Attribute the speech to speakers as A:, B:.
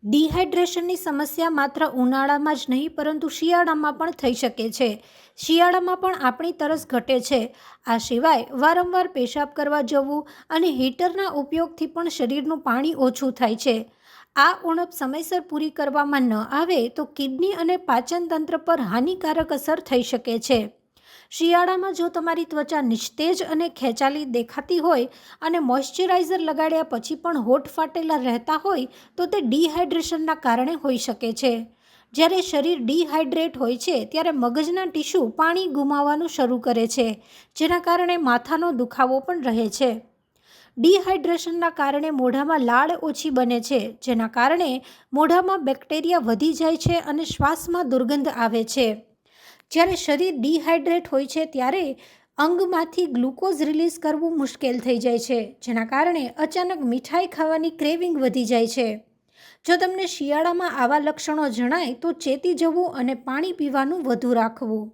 A: ડિહાઇડ્રેશનની સમસ્યા માત્ર ઉનાળામાં જ નહીં પરંતુ શિયાળામાં પણ થઈ શકે છે. શિયાળામાં પણ આપણી તરસ ઘટે છે. આ સિવાય વારંવાર પેશાબ કરવા જવું અને હીટરના ઉપયોગથી પણ શરીરનું પાણી ઓછું થાય છે. આ ઉણપ સમયસર પૂરી કરવામાં ન આવે તો કિડની અને પાચન તંત્ર પર હાનિકારક અસર થઈ શકે છે. શિયાળામાં જો તમારી ત્વચા નિસ્તેજ અને ખેંચાલી દેખાતી હોય અને મોઇશ્ચરાઇઝર લગાડ્યા પછી પણ હોઠ ફાટેલા રહેતા હોય તો તે ડિહાઇડ્રેશનના કારણે હોઈ શકે છે. જ્યારે શરીર ડિહાઇડ્રેટ હોય છે ત્યારે મગજના ટીશ્યુ પાણી ગુમાવવાનું શરૂ કરે છે, જેના કારણે માથાનો દુખાવો પણ રહે છે. ડિહાઇડ્રેશનના કારણે મોઢામાં લાળ ઓછી બને છે, જેના કારણે મોઢામાં બેક્ટેરિયા વધી જાય છે અને શ્વાસમાં દુર્ગંધ આવે છે. જ્યારે શરીર ડિહાઇડ્રેટ હોય છે ત્યારે અંગમાંથી ગ્લુકોઝ રિલીઝ કરવું મુશ્કેલ થઈ જાય છે, જેના કારણે અચાનક મીઠાઈ ખાવાની ક્રેવિંગ વધી જાય છે. જો તમને શિયાળામાં આવા લક્ષણો જણાય તો ચેતી જવું અને પાણી પીવાનું વધુ રાખવું.